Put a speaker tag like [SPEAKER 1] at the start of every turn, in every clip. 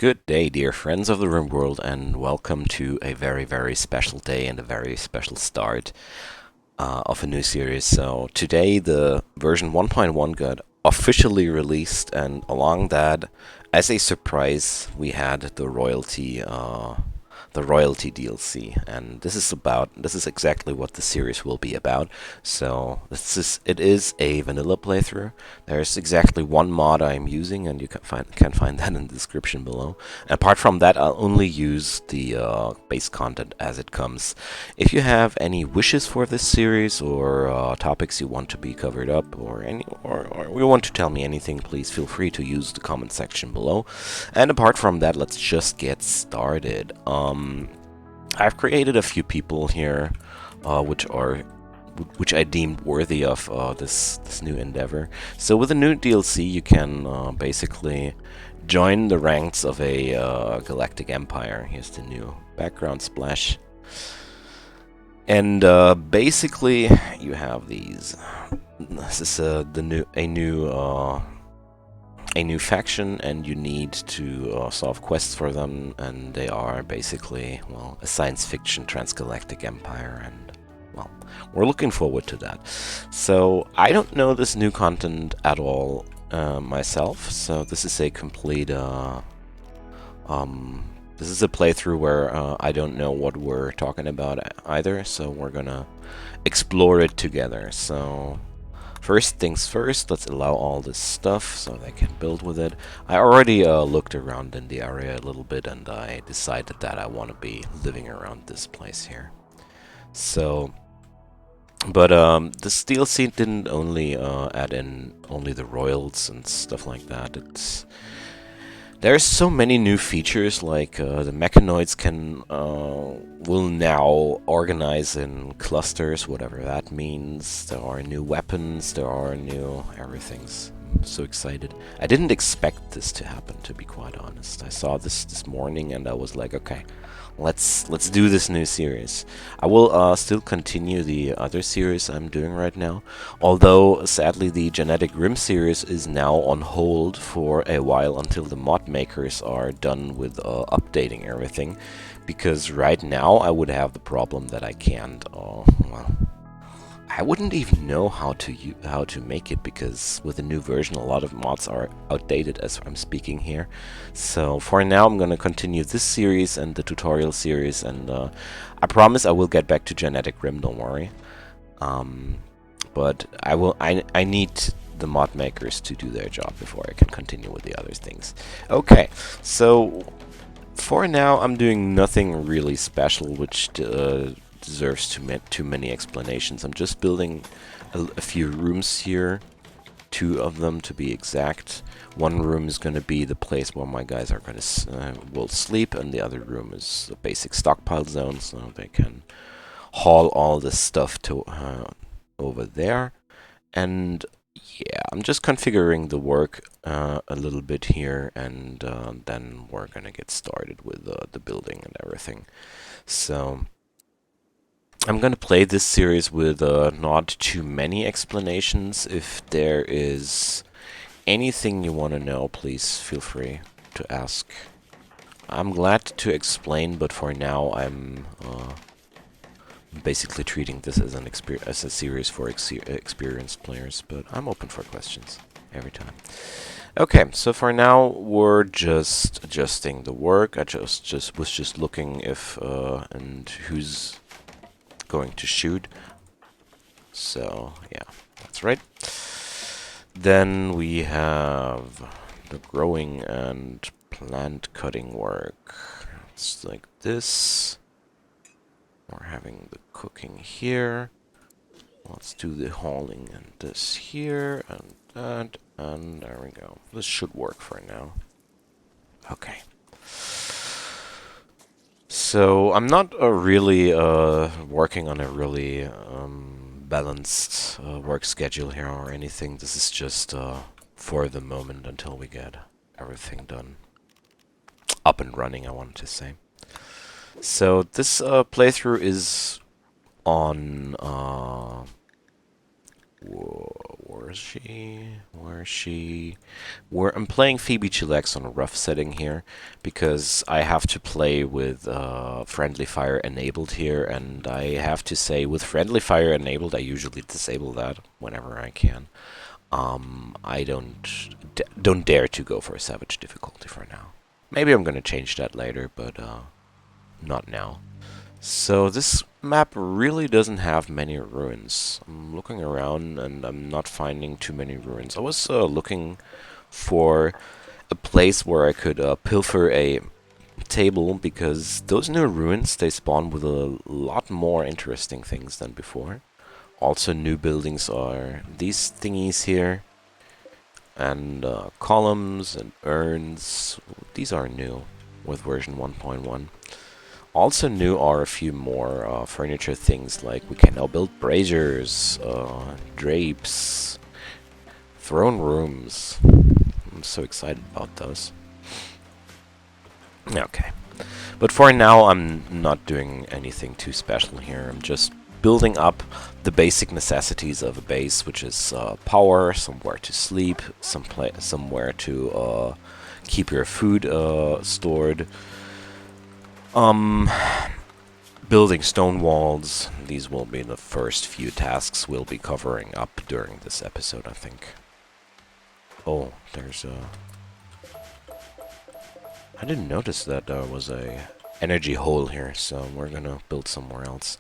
[SPEAKER 1] Good day, dear friends of the Rimworld, and welcome to a very, very special day and a very special start of a new series. So today, the version 1.1 got officially released, and along that, as a surprise, we had the royalty DLC, and this is exactly what the series will be about. So it is a vanilla playthrough. There's exactly one mod I'm using, and you can find that in the description below. And apart from that, I'll only use the base content as it comes. If you have any wishes for this series or topics you want to be covered up, or you want to tell me anything, please feel free to use the comment section below. And apart from that, let's just get started. I've created a few people here, which I deemed worthy of this new endeavor. So with the new DLC, you can basically join the ranks of a galactic empire. Here's the new background splash, and basically you have these. This is a new faction, and you need to solve quests for them, and they are basically, well, a science fiction transgalactic empire, and, well, we're looking forward to that. So, I don't know this new content at all myself, so this is a complete, this is a playthrough where I don't know what we're talking about either, so we're gonna explore it together. So, first things first, let's allow all this stuff so they can build with it. I already looked around in the area a little bit, and I decided that I want to be living around this place here. So, but this DLC didn't only add in only the royals and stuff like that. There's so many new features, like the mechanoids will now organize in clusters, whatever that means. There are new weapons, there are new everything's. I'm so excited. I didn't expect this to happen, to be quite honest. I saw this morning and I was like, okay, let's do this new series. I will still continue the other series I'm doing right now, although sadly the Genetic Rim series is now on hold for a while until the mod makers are done with updating everything, because right now I would have the problem that I can't, well, I wouldn't even know how to make it, because with the new version a lot of mods are outdated as I'm speaking here. So for now I'm gonna continue this series and the tutorial series, and I promise I will get back to Genetic Rim, don't worry. But I need the mod makers to do their job before I can continue with the other things. Okay, so for now I'm doing nothing really special, which deserves too many explanations. I'm just building a few rooms here, 2 of them to be exact. One room is going to be the place where my guys are going to will sleep, and the other room is a basic stockpile zone, so they can haul all this stuff to over there. And yeah, I'm just configuring the work a little bit here, and then we're going to get started with the building and everything. So I'm going to play this series with not too many explanations. If there is anything you want to know, please feel free to ask. I'm glad to explain, but for now I'm basically treating this as as a series for experienced players, but I'm open for questions every time. Okay, so for now we're just adjusting the work. I was just looking if and who's going to shoot. So yeah, that's right. Then we have the growing and plant cutting work. It's like this. We're having the cooking here. Let's do the hauling and this here and that, and there we go. This should work for now. Okay. So I'm not really working on a really balanced work schedule here or anything. This is just for the moment until we get everything done. Up and running, I wanted to say. So this playthrough is on... where Where is she? Where is she? I'm playing Phoebe Chillax on a rough setting here because I have to play with friendly fire enabled here, and I have to say with friendly fire enabled I usually disable that whenever I can. I don't dare to go for a savage difficulty for now. Maybe I'm gonna change that later, but not now. So this map really doesn't have many ruins. I'm looking around and I'm not finding too many ruins. I was looking for a place where I could pilfer a table because those new ruins, they spawn with a lot more interesting things than before. Also new buildings are these thingies here, and columns and urns. These are new with version 1.1. Also new are a few more furniture things, like we can now build braziers, drapes, throne rooms. I'm so excited about those. Okay. But for now, I'm not doing anything too special here. I'm just building up the basic necessities of a base, which is power, somewhere to sleep, somewhere to keep your food stored. Building stone walls. These will be the first few tasks we'll be covering up during this episode, I think. Oh, there's a... I didn't notice that there was a energy hole here, so we're gonna build somewhere else.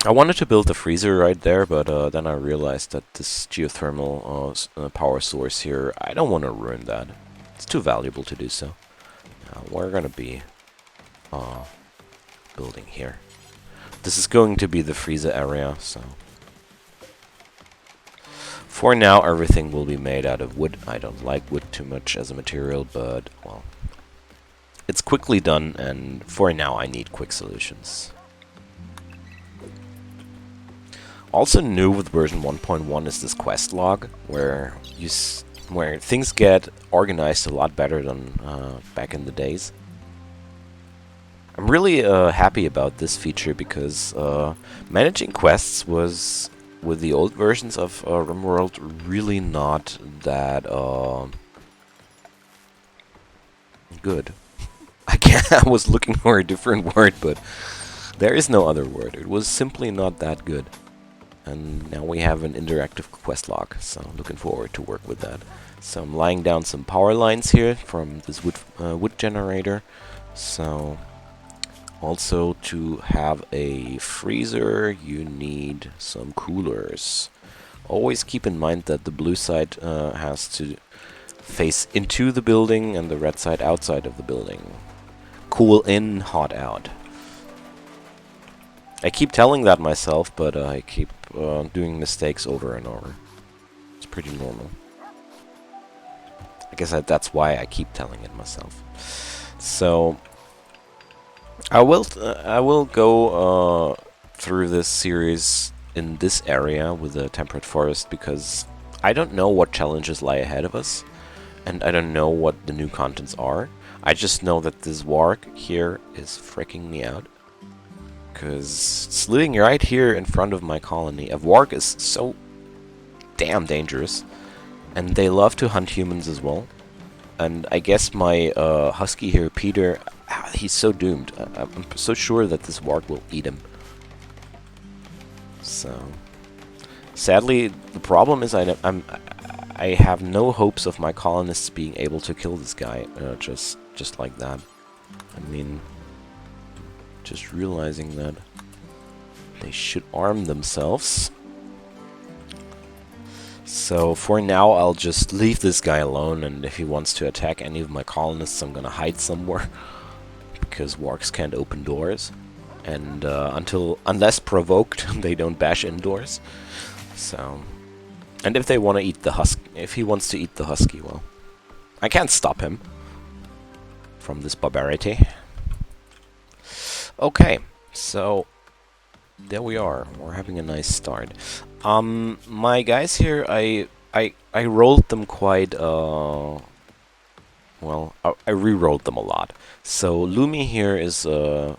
[SPEAKER 1] I wanted to build a freezer right there, but then I realized that this geothermal power source here, I don't want to ruin that. It's too valuable to do so. We're gonna be building here. This is going to be the freezer area, so... For now, everything will be made out of wood. I don't like wood too much as a material, but, well... It's quickly done, and for now I need quick solutions. Also new with version 1.1 is this quest log, where where things get organized a lot better than back in the days. I'm really happy about this feature because managing quests was, with the old versions of Rimworld, really not that good. I was looking for a different word, but there is no other word. It was simply not that good. And now we have an interactive quest log, so looking forward to work with that. So I'm laying down some power lines here from this wood generator. So also to have a freezer, you need some coolers. Always keep in mind that the blue side has to face into the building and the red side outside of the building. Cool in, hot out. I keep telling that myself, but I keep doing mistakes over and over. It's pretty normal. I guess that's why I keep telling it myself. So I will go through this series in this area with the temperate forest because I don't know what challenges lie ahead of us, and I don't know what the new contents are. I just know that this Warg here is freaking me out. Because it's living right here in front of my colony. A Warg is so damn dangerous. And they love to hunt humans as well. And I guess my husky here, Peter, he's so doomed. I'm so sure that this Warg will eat him. So... Sadly, the problem is I have no hopes of my colonists being able to kill this guy just like that. I mean... Just realizing that they should arm themselves. So for now I'll just leave this guy alone, and if he wants to attack any of my colonists I'm gonna hide somewhere. Because wargs can't open doors. And unless provoked they don't bash indoors. So... And if they want to eat the if he wants to eat the husky, well... I can't stop him from this barbarity. Okay, so there we are. We're having a nice start. My guys here, I rolled them quite well. I re-rolled them a lot. So Lumi here is the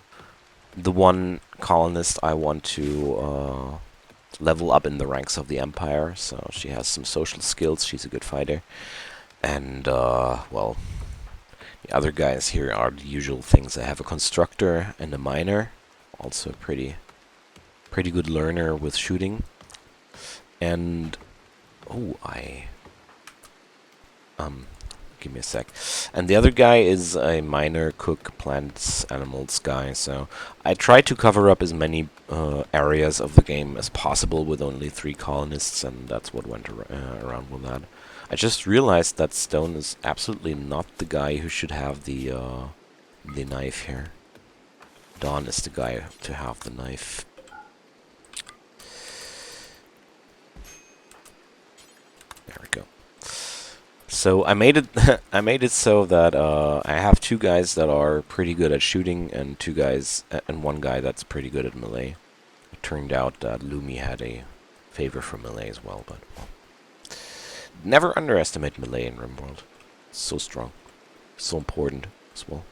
[SPEAKER 1] one colonist I want to level up in the ranks of the Empire, so she has some social skills. She's a good fighter. And, well, the other guys here are the usual things. I have a constructor and a miner, also pretty good learner with shooting. And, oh, give me a sec. And the other guy is a miner, cook, plants, animals guy. So I try to cover up as many areas of the game as possible with only 3 colonists, and that's what went around with that. I just realized that Stone is absolutely not the guy who should have the knife here. Dawn is the guy to have the knife. There we go. So I made it. I made it so that I have 2 guys that are pretty good at shooting, and 2 guys and 1 guy that's pretty good at melee. It turned out that Lumi had a favor for melee as well, but well, never underestimate melee in Rimworld. It's so strong, so important as well.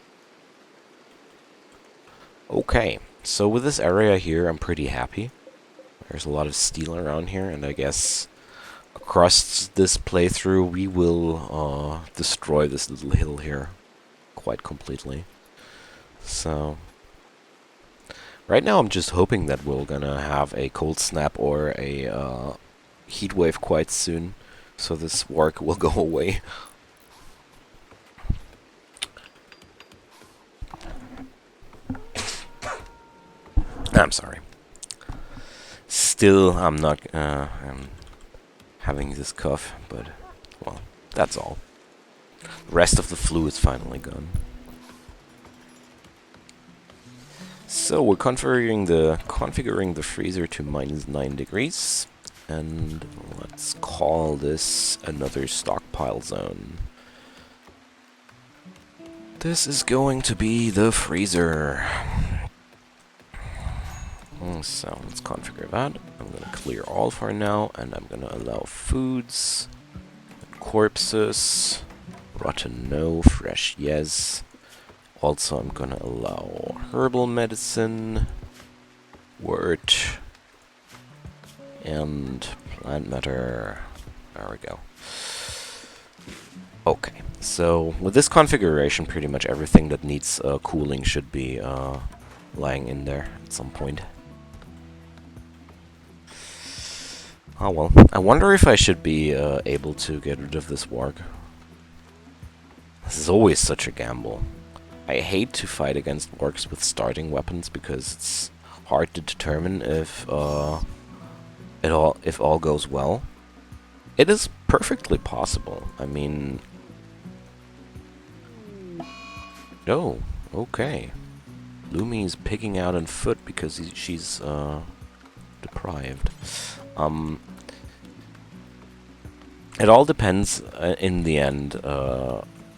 [SPEAKER 1] Okay, so with this area here, I'm pretty happy. There's a lot of steel around here, and I guess across this playthrough we will destroy this little hill here quite completely. So right now I'm just hoping that we're gonna have a cold snap or a heat wave quite soon, so this warg will go away. I'm sorry. Still, I'm not. I'm having this cough, but well, that's all. The rest of the flu is finally gone. So we're configuring the freezer to -9 degrees, and let's call this another stockpile zone. This is going to be the freezer. So let's configure that. I'm gonna clear all for now, and I'm gonna allow foods, corpses, rotten no, fresh yes. Also, I'm gonna allow herbal medicine, wort, and plant matter. There we go. Okay, so with this configuration, pretty much everything that needs cooling should be lying in there at some point. Oh well, I wonder if I should be able to get rid of this warg. This is always such a gamble. I hate to fight against wargs with starting weapons because it's hard to determine if all goes well. It is perfectly possible. I mean, oh, okay. Lumi's picking out on foot because she's deprived. It all depends in the end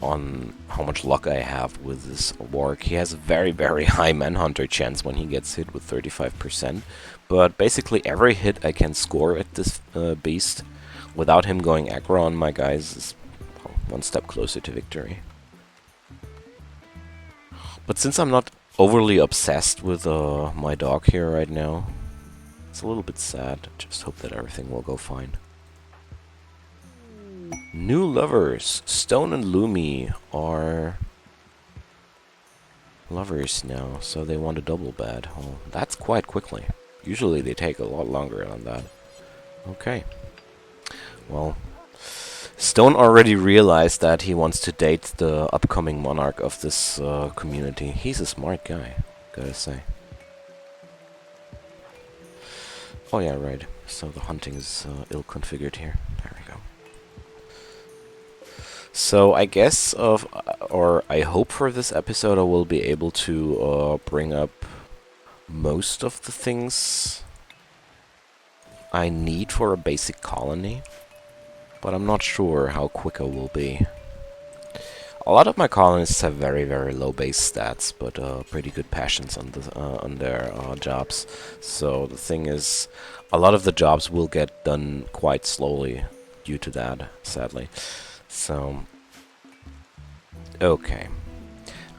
[SPEAKER 1] on how much luck I have with this warg. He has a very, very high manhunter chance when he gets hit with 35%, but basically every hit I can score at this beast without him going aggro on my guys is one step closer to victory. But since I'm not overly obsessed with my dog here right now, it's a little bit sad. Just hope that everything will go fine. New lovers. Stone and Lumi are lovers now, so they want a double bed. Oh, that's quite quickly. Usually they take a lot longer than that. Okay. Well, Stone already realized that he wants to date the upcoming monarch of this community. He's a smart guy, gotta say. Oh yeah, right. So the hunting is ill-configured here. There we go. So I guess or I hope for this episode I will be able to bring up most of the things I need for a basic colony, but I'm not sure how quick I will be. A lot of my colonists have very, very low base stats, but pretty good passions on their jobs. So the thing is, a lot of the jobs will get done quite slowly due to that, sadly. So, okay.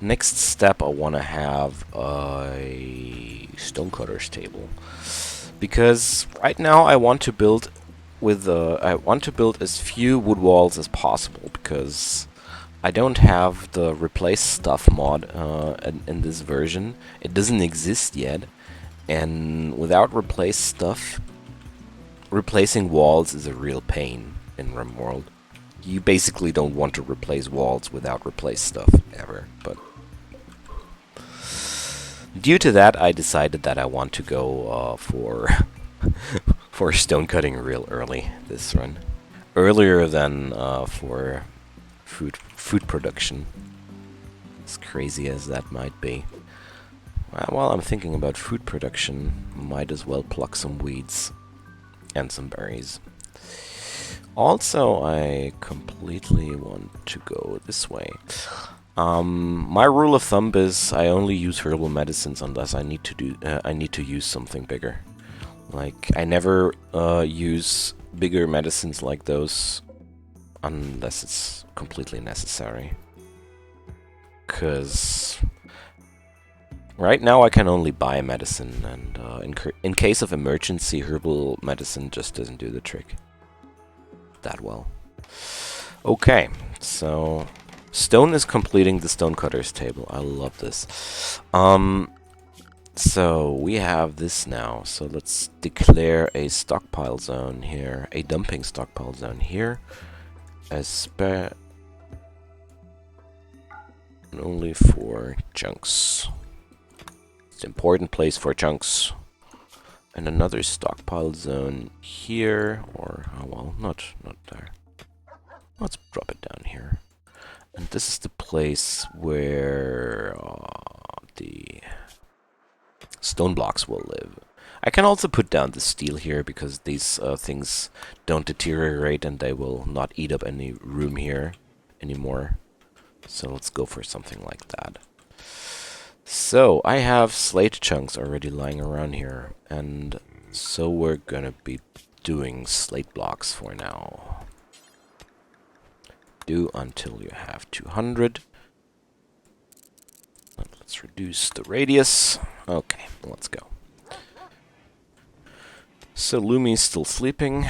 [SPEAKER 1] Next step, I want to have a stonecutters table. Because right now I want to build as few wood walls as possible, because I don't have the replace stuff mod in this version. It doesn't exist yet, and without replace stuff, replacing walls is a real pain in Rimworld. You basically don't want to replace walls without replace stuff ever, but due to that, I decided that I want to go for for stone cutting real early this run, earlier than for food production. As crazy as that might be. While I'm thinking about food production, might as well pluck some weeds and some berries. Also, I completely want to go this way. My rule of thumb is I only use herbal medicines unless I need to use something bigger. Like, I never use bigger medicines like those unless it's completely necessary. 'Cause right now I can only buy medicine, and in case of emergency, herbal medicine just doesn't do the trick that well. Okay, so stone is completing the stonecutters table. I love this. So we have this now. So let's declare a stockpile zone here, a dumping stockpile zone here, only for chunks. It's an important place for chunks. And another stockpile zone here, or oh well, not there. Let's drop it down here. And this is the place where the stone blocks will live. I can also put down the steel here because these things don't deteriorate and they will not eat up any room here anymore. So let's go for something like that. So I have slate chunks already lying around here, and so we're gonna be doing slate blocks for now. Do until you have 200. Let's reduce the radius. Okay, let's go. So Lumi's still sleeping.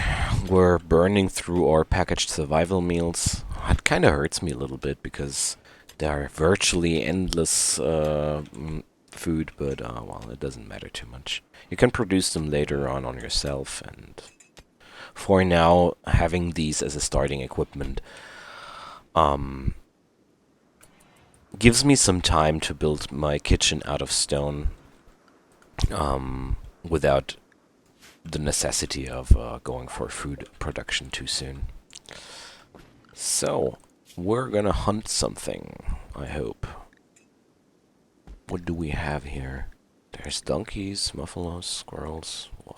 [SPEAKER 1] We're burning through our packaged survival meals. It kind of hurts me a little bit because they are virtually endless food, but well, it doesn't matter too much. You can produce them later on yourself, and for now, having these as a starting equipment gives me some time to build my kitchen out of stone without the necessity of going for food production too soon. So, we're gonna hunt something, I hope. What do we have here? There's donkeys, buffaloes, squirrels. Whoa.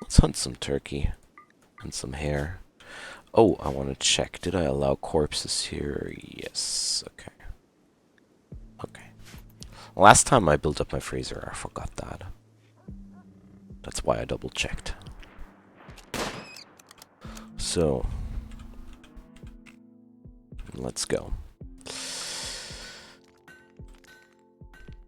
[SPEAKER 1] Let's hunt some turkey and some hare. Oh, I want to check. Did I allow corpses here? Yes. Okay. Okay. Last time I built up my freezer, I forgot that. That's why I double checked. So, let's go.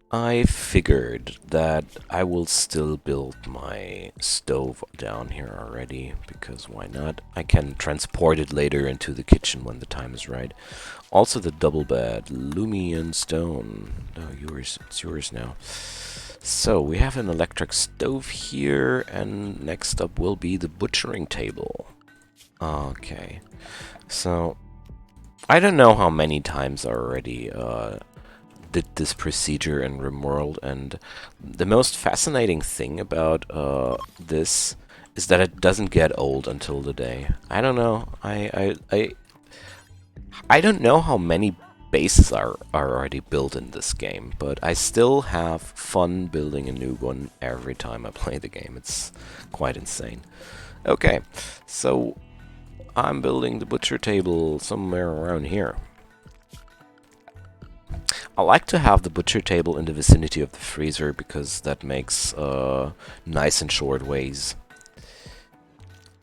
[SPEAKER 1] I figured that I will still build my stove down here already, because why not? I can transport it later into the kitchen when the time is right. Also the double bed, Lumi and stone. No, it's yours now. So, we have an electric stove here, and next up will be the butchering table. Okay, so I don't know how many times I already did this procedure in Rimworld, and the most fascinating thing about this is that it doesn't get old until the day. I don't know. I don't know how many bases are already built in this game, but I still have fun building a new one every time I play the game. It's quite insane. Okay, so I'm building the butcher table somewhere around here. I like to have the butcher table in the vicinity of the freezer because that makes nice and short ways.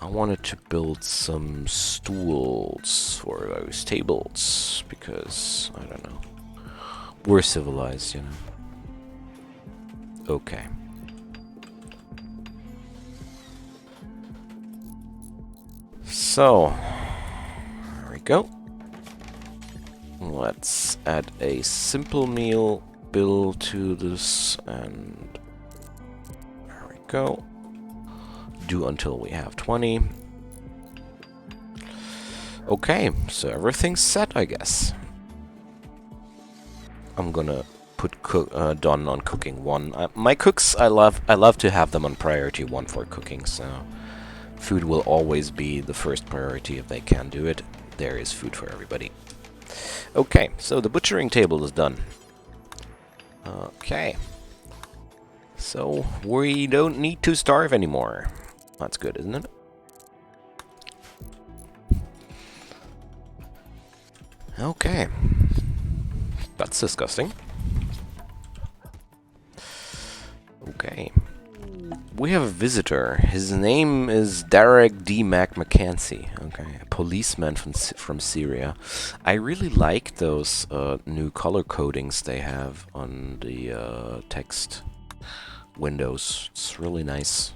[SPEAKER 1] I wanted to build some stools for those tables because, I don't know, we're civilized, you know. Okay. So, there we go. Let's add a simple meal bill to this, and there we go. Do until we have 20. Okay, so everything's set, I guess. I'm gonna put Dawn on cooking 1. My cooks, I love to have them on priority 1 for cooking, so food will always be the first priority if they can do it. There is food for everybody. Okay, so the butchering table is done. Okay. So we don't need to starve anymore. That's good, isn't it? Okay. That's disgusting. Okay. We have a visitor. His name is Derek D. McCancy. Okay, a policeman from Syria. I really like those new color codings they have on the text windows. It's really nice.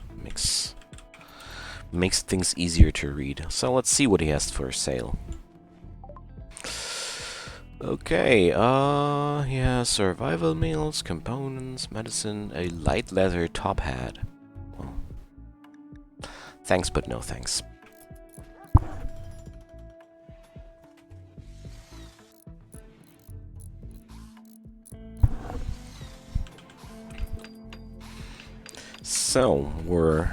[SPEAKER 1] Makes things easier to read. So let's see what he has for sale. Okay, yeah, survival meals, components, medicine, a light leather top hat. Well, thanks, but no thanks. So, we're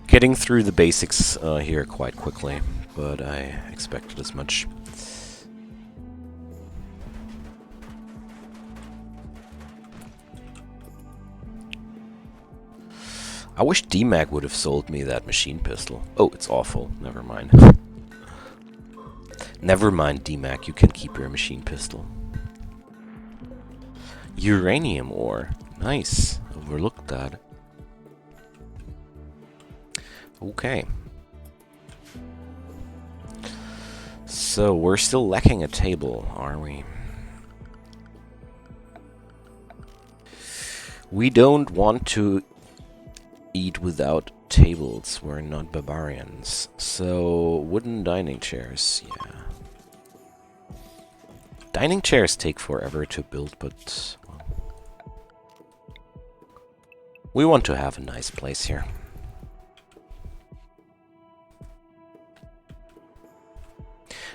[SPEAKER 1] getting through the basics here quite quickly, but I expected as much. I wish DMAC would have sold me that machine pistol. Oh, it's awful. Never mind. Never mind, DMAC. You can keep your machine pistol. Uranium ore. Nice. Overlooked that. Okay. So, we're still lacking a table, are we? We don't want to eat without tables. We're not barbarians. So, wooden dining chairs, yeah. Dining chairs take forever to build, but well, we want to have a nice place here.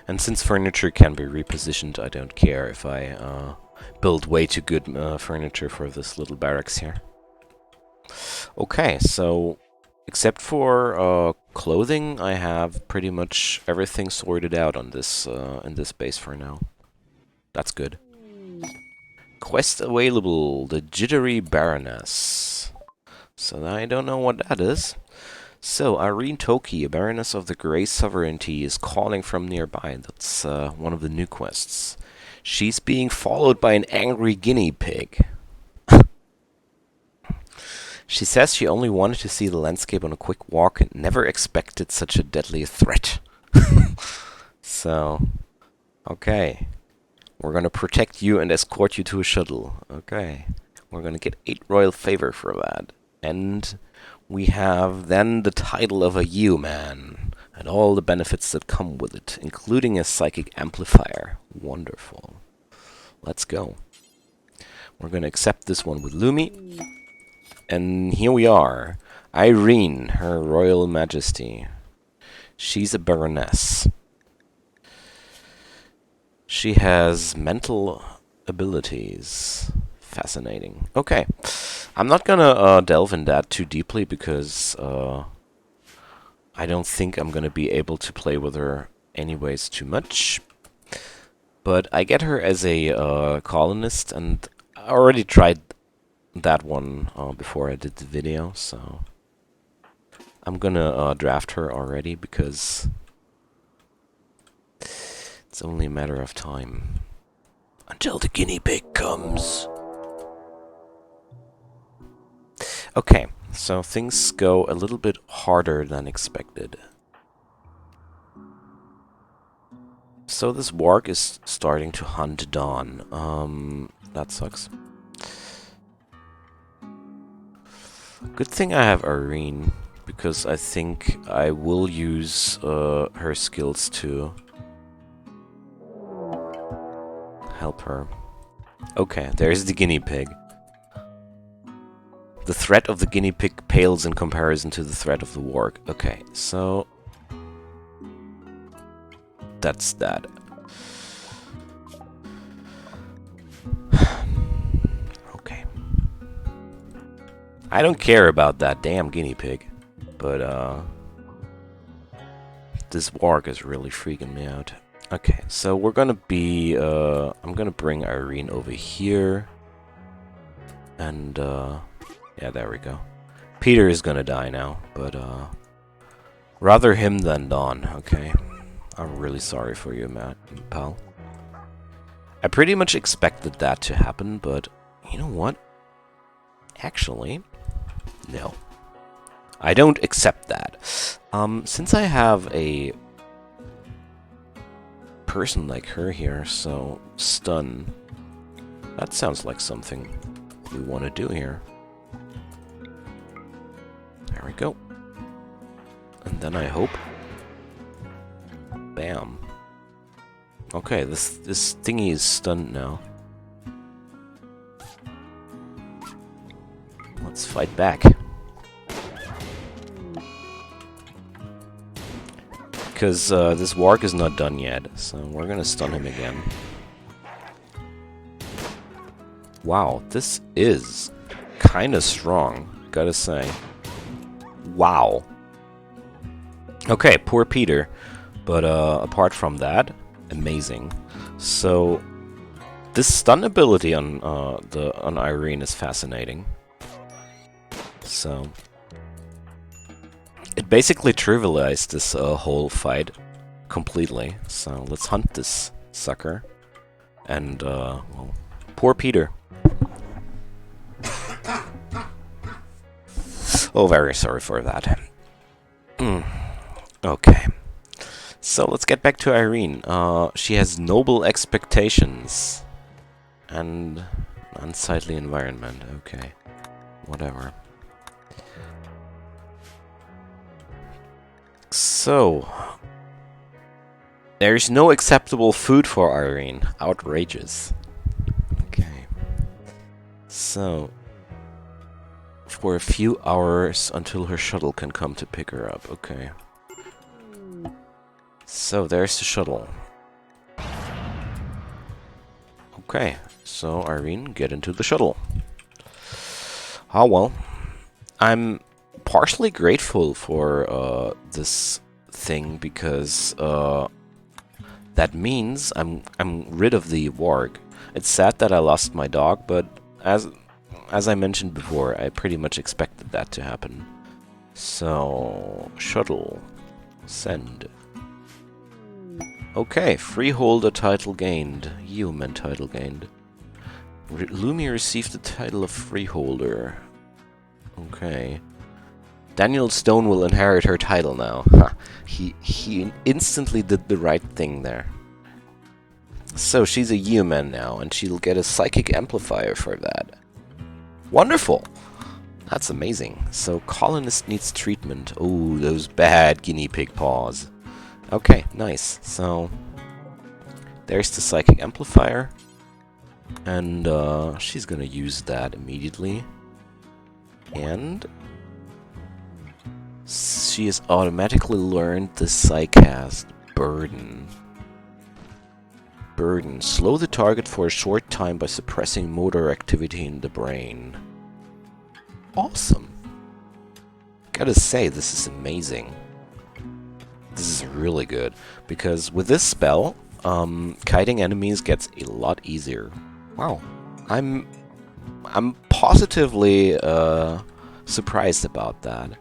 [SPEAKER 1] And since furniture can be repositioned, I don't care if I build way too good furniture for this little barracks here. Okay, so except for clothing, I have pretty much everything sorted out on this in this base for now. That's good. Quest available: the Jittery Baroness. So I don't know what that is. So Irene Toki, a Baroness of the Grey Sovereignty, is calling from nearby. That's one of the new quests. She's being followed by an angry guinea pig. She says she only wanted to see the landscape on a quick walk and never expected such a deadly threat. So, okay. We're gonna protect you and escort you to a shuttle. Okay. We're gonna get 8 royal favor for that. And we have then the title of a U-man and all the benefits that come with it, including a psychic amplifier. Wonderful. Let's go. We're gonna accept this one with Lumi. And here we are. Irene, Her Royal Majesty. She's a baroness. She has mental abilities. Fascinating. Okay. I'm not gonna delve in that too deeply because I don't think I'm gonna be able to play with her anyways too much. But I get her as a colonist, and I already tried that one before I did the video, so I'm gonna draft her already because it's only a matter of time until the guinea pig comes. Okay, so things go a little bit harder than expected. So this Warg is starting to hunt Dawn. That sucks. Good thing I have Irene, because I think I will use her skills to help her. Okay, there's the guinea pig. The threat of the guinea pig pales in comparison to the threat of the warg. Okay, so that's that. Okay. I don't care about that damn guinea pig, but this warg is really freaking me out. Okay, so we're gonna be I'm gonna bring Irene over here, and yeah, there we go. Peter is gonna die now, but rather him than Dawn. Okay, I'm really sorry for you, pal. I pretty much expected that to happen, but you know what? Actually, no. I don't accept that. Since I have a person like her here, so stun. That sounds like something we want to do here. There we go. And then I hope. Bam. Okay, this thingy is stunned now. Let's fight back. Because this warg is not done yet, so we're gonna stun him again. Wow, this is kinda strong, gotta say. Wow. Okay, poor Peter. But apart from that, amazing. So this stun ability on Irene is fascinating. So it basically trivialized this whole fight completely. So let's hunt this sucker. And well, poor Peter. Oh, very sorry for that. Okay. So let's get back to Irene. She has noble expectations. And unsightly environment. Okay. Whatever. So there's no acceptable food for Irene. Outrageous. Okay. So for a few hours until her shuttle can come to pick her up. Okay. So there's the shuttle. Okay, so Irene, get into the shuttle. Oh well, I'm partially grateful for this thing because that means I'm rid of the warg. It's sad that I lost my dog, but as I mentioned before, I pretty much expected that to happen. So shuttle, send. Okay, freeholder title gained. Human title gained. Lumi received the title of freeholder. Okay. Daniel Stone will inherit her title now. He instantly did the right thing there. So she's a human now, and she'll get a psychic amplifier for that. Wonderful! That's amazing. So colonist needs treatment. Oh, those bad guinea pig paws. Okay, nice. So there's the psychic amplifier, and she's gonna use that immediately. And she has automatically learned the Psycast Burden. Burden. Slow the target for a short time by suppressing motor activity in the brain. Awesome. Gotta say, this is amazing. This is really good, because with this spell, kiting enemies gets a lot easier. Wow. I'm positively surprised about that.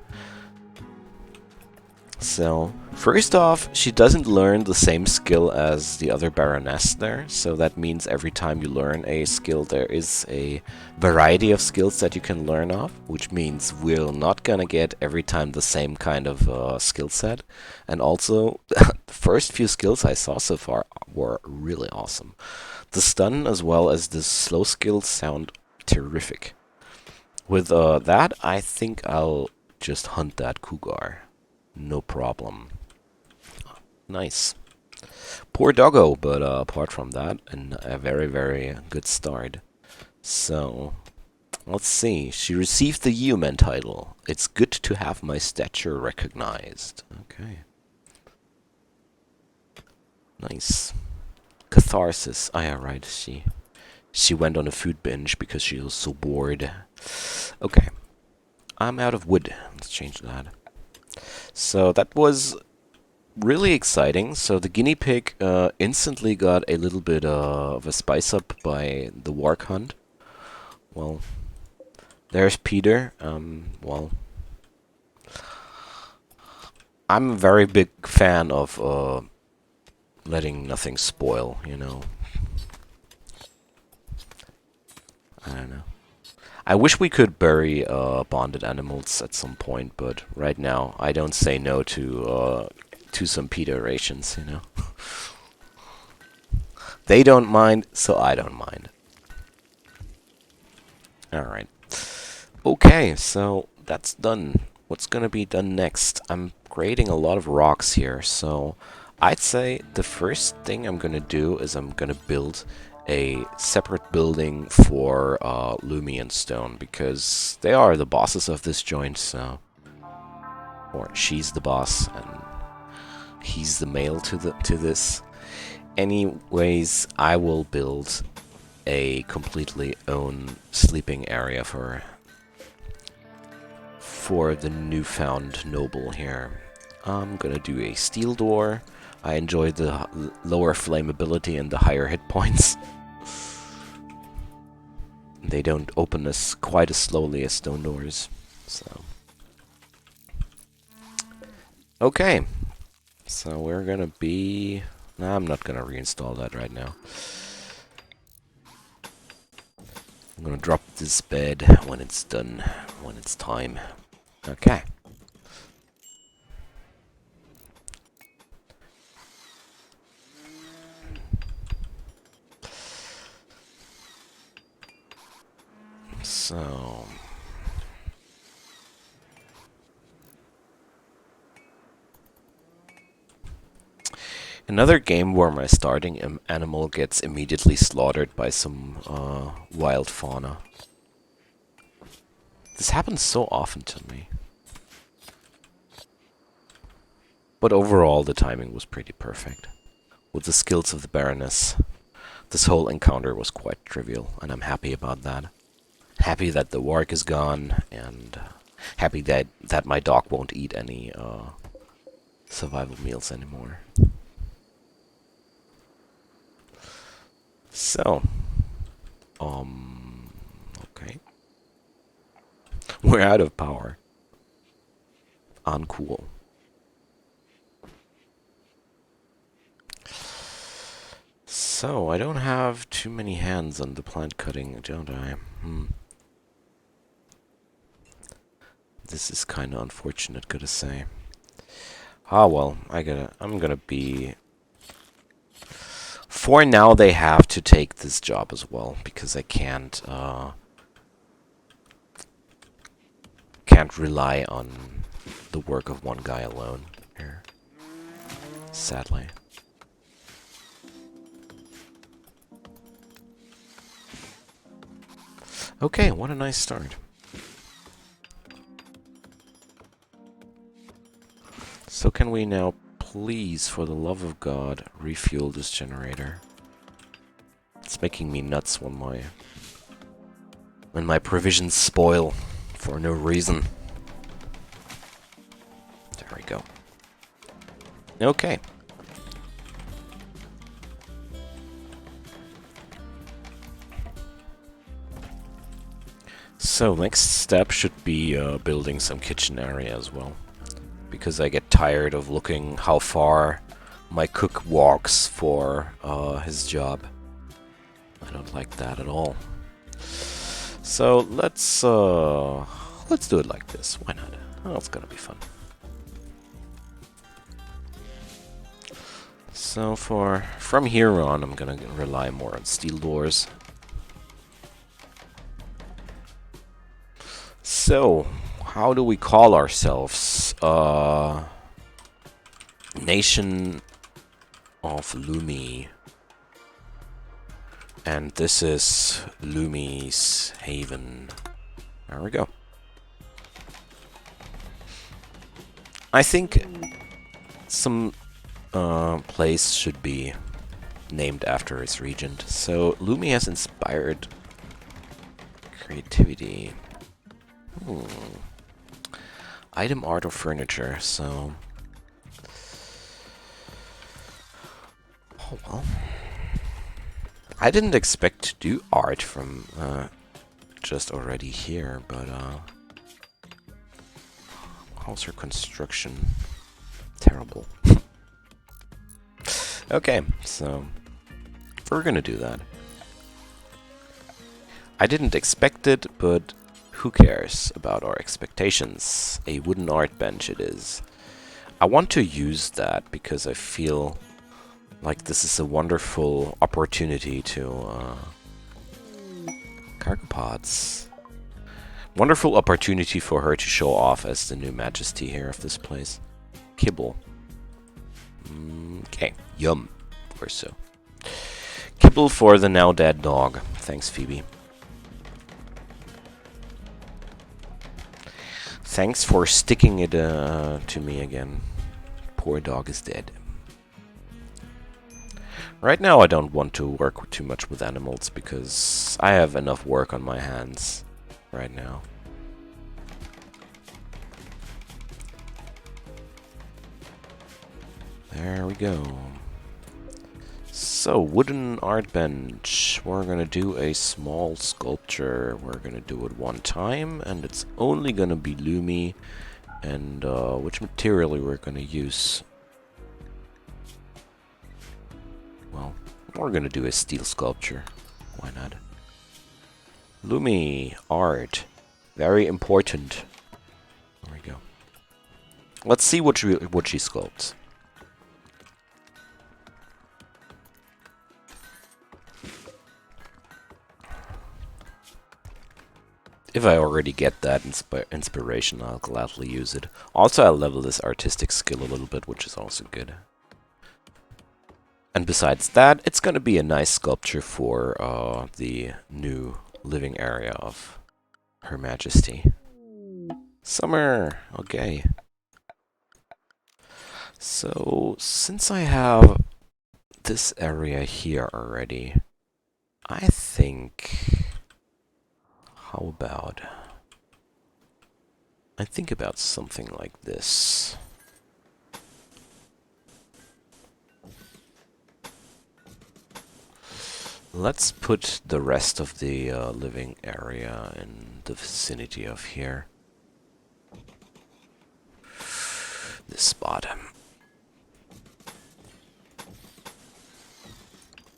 [SPEAKER 1] So, first off, she doesn't learn the same skill as the other Baroness there, so that means every time you learn a skill there is a variety of skills that you can learn off, which means we're not gonna get every time the same kind of skill set. And also, the first few skills I saw so far were really awesome. The stun as well as the slow skills sound terrific. With that, I think I'll just hunt that cougar. No problem. Nice. Poor doggo, but apart from that, a very, very good start. So, let's see. She received the human title. It's good to have my stature recognized. Okay. Nice. Catharsis. Ah, yeah, right. She went on a food binge because she was so bored. Okay. I'm out of wood. Let's change that. So that was really exciting. So the guinea pig instantly got a little bit of a spice up by the warg hunt. Well, there's Peter. Well, I'm a very big fan of letting nothing spoil, you know. I don't know. I wish we could bury bonded animals at some point, but right now I don't say no to some Peter rations, you know. They don't mind, so I don't mind. Alright. Okay, so that's done. What's gonna be done next? I'm creating a lot of rocks here, so I'd say the first thing I'm gonna do is I'm gonna build a separate building for Lumi and Stone, because they are the bosses of this joint, so... Or she's the boss, and he's the male to this. Anyways, I will build a completely own sleeping area for the newfound noble here. I'm gonna do a steel door. I enjoy the lower flammability and the higher hit points. They don't open as quite as slowly as stone doors. So okay. So we're gonna be... Nah, I'm not gonna reinstall that right now. I'm gonna drop this bed when it's done, when it's time. Okay. So... Another game where my starting animal gets immediately slaughtered by some wild fauna. This happens so often to me. But overall, the timing was pretty perfect. With the skills of the Baroness, this whole encounter was quite trivial, and I'm happy about that. Happy that the warg is gone, and happy that my dog won't eat any survival meals anymore. So, okay. We're out of power. Uncool. So, I don't have too many hands on the plant cutting, don't I? This is kind of unfortunate, gotta say. Ah, well, I'm gonna be... For now, they have to take this job as well, because I can't rely on the work of one guy alone here. Sadly. Okay, what a nice start. So can we now, please, for the love of God, refuel this generator? It's making me nuts when my provisions spoil for no reason. There we go. Okay. So next step should be building some kitchen area as well, because I get tired of looking how far my cook walks for his job. I don't like that at all. So let's do it like this. Why not? Oh, it's gonna be fun. So from here on, I'm gonna rely more on steel doors. So, how do we call ourselves? Nation of Lumi. And this is Lumi's Haven. There we go. I think some place should be named after its regent. So Lumi has inspired creativity. Item, art, or furniture. So, oh well. I didn't expect to do art from just already here, but how's her construction? Terrible. Okay, so we're gonna do that. I didn't expect it, but who cares about our expectations? A wooden art bench it is. I want to use that because I feel like this is a wonderful opportunity to cargo pods. Wonderful opportunity for her to show off as the new majesty here of this place. Kibble. Okay, yum, or so. Kibble for the now dead dog. Thanks, Phoebe. Thanks for sticking it to me again. Poor dog is dead. Right now I don't want to work too much with animals because I have enough work on my hands right now. There we go. So, wooden art bench. We're gonna do a small sculpture. We're gonna do it one time, and it's only gonna be Lumi. And which material we're gonna use? Well, we're gonna do a steel sculpture. Why not? Lumi art, very important. There we go. Let's see what she sculpts. If I already get that inspiration, I'll gladly use it. Also, I'll level this artistic skill a little bit, which is also good. And besides that, it's gonna be a nice sculpture for the new living area of Her Majesty. Summer! Okay. So, since I have this area here already, I think... How about... I think about something like this. Let's put the rest of the living area in the vicinity of here. This spot.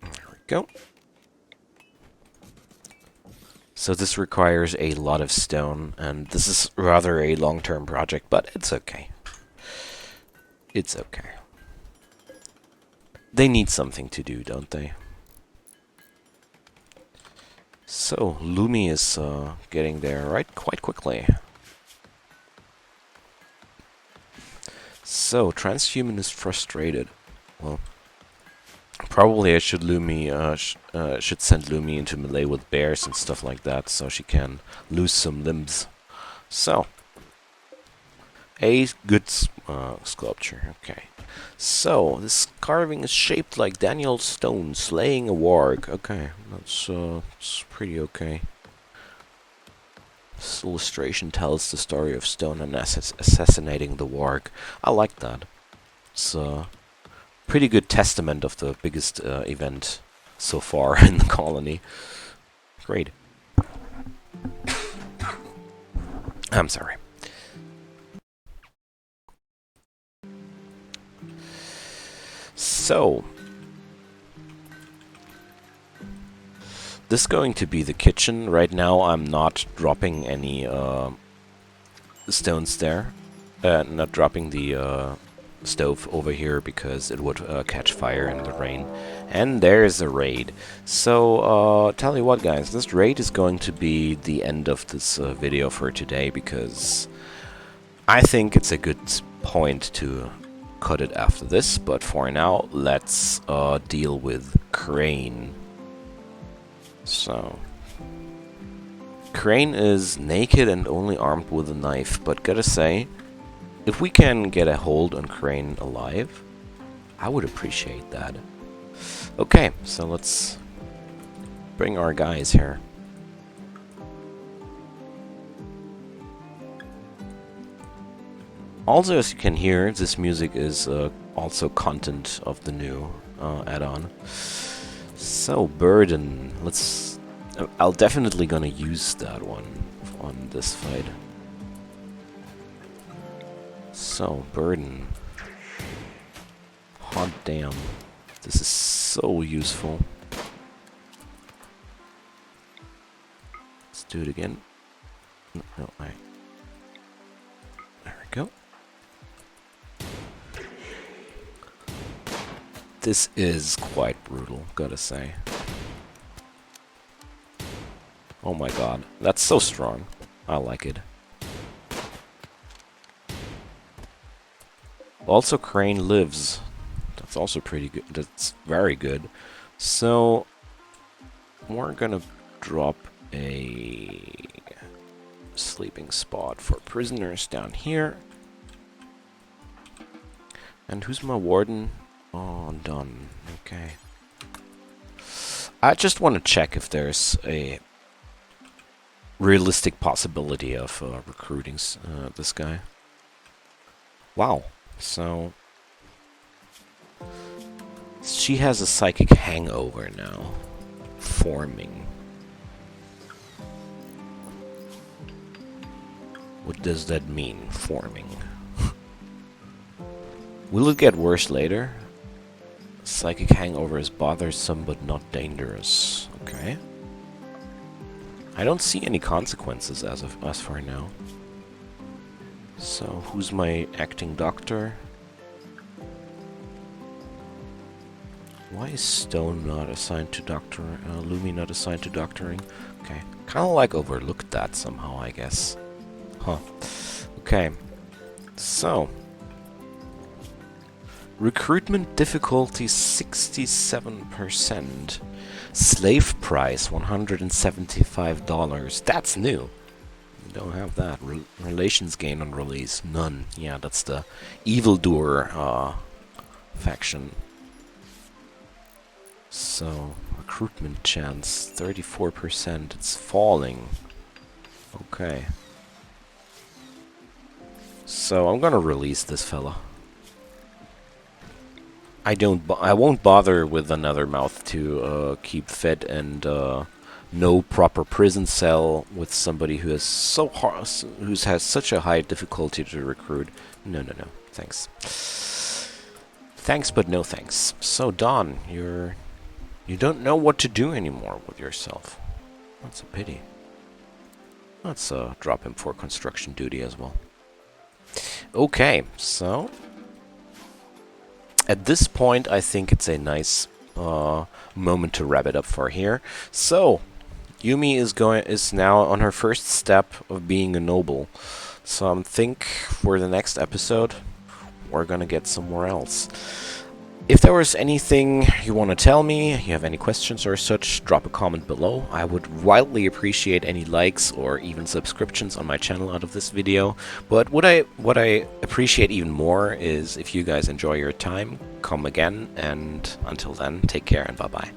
[SPEAKER 1] There we go. So this requires a lot of stone, and this is rather a long-term project, but it's okay. It's okay. They need something to do, don't they? So, Lumi is getting there quite quickly. So, transhuman is frustrated. Well, probably I should should send Lumi into melee with bears and stuff like that, so she can lose some limbs. So, a good sculpture. Okay. So this carving is shaped like Daniel's stone slaying a warg. Okay, that's pretty okay. This illustration tells the story of Stone and assassinating the warg. I like that. It's a pretty good testament of the biggest event so far in the colony. Great. I'm sorry. So, this is going to be the kitchen. Right now I'm not dropping any stones there. Not dropping the stove over here because it would catch fire in the rain. And there's a raid. So, tell you what guys, this raid is going to be the end of this video for today because I think it's a good point to cut it after this, but for now, let's deal with Crane. So, Crane is naked and only armed with a knife, but gotta say, if we can get a hold on Crane alive, I would appreciate that. Okay, so let's bring our guys here. Also, as you can hear, this music is also content of the new add-on. So, Burden. I'll definitely gonna use that one on this fight. So, Burden. Hot damn. This is so useful. Let's do it again. No, there we go. This is quite brutal, gotta say. Oh my god, that's so strong. I like it. Also, Crane lives. That's also pretty good. That's very good. So, we're gonna drop a sleeping spot for prisoners down here. And who's my warden? Oh, done. Okay. I just want to check if there's a realistic possibility of recruiting this guy. Wow. So, she has a psychic hangover now. Forming. What does that mean, forming? Will it get worse later? Psychic hangover is bothersome but not dangerous. Okay. I don't see any consequences as for now. So, who's my acting doctor? Why is Stone not assigned to doctor? Lumi not assigned to doctoring? Okay. Kind of like overlooked that somehow, I guess. Huh. Okay. So. Recruitment difficulty 67%. Slave price $175. That's new. We don't have that. Relations gain on release. None. Yeah, that's the evildoer faction. So, recruitment chance 34%. It's falling. Okay. So, I'm gonna release this fella. I won't bother with another mouth to keep fed and no proper prison cell with somebody who is who has such a high difficulty to recruit. No, thanks. Thanks, but no thanks. So Don, you don't know what to do anymore with yourself. That's a pity. Let's drop him for construction duty as well. Okay, so. At this point, I think it's a nice moment to wrap it up for here. So, Yumi is now on her first step of being a noble. So I think for the next episode, we're gonna get somewhere else. If there was anything you want to tell me, you have any questions or such, drop a comment below. I would wildly appreciate any likes or even subscriptions on my channel out of this video. But what I appreciate even more is if you guys enjoy your time, come again, and until then, take care and bye-bye.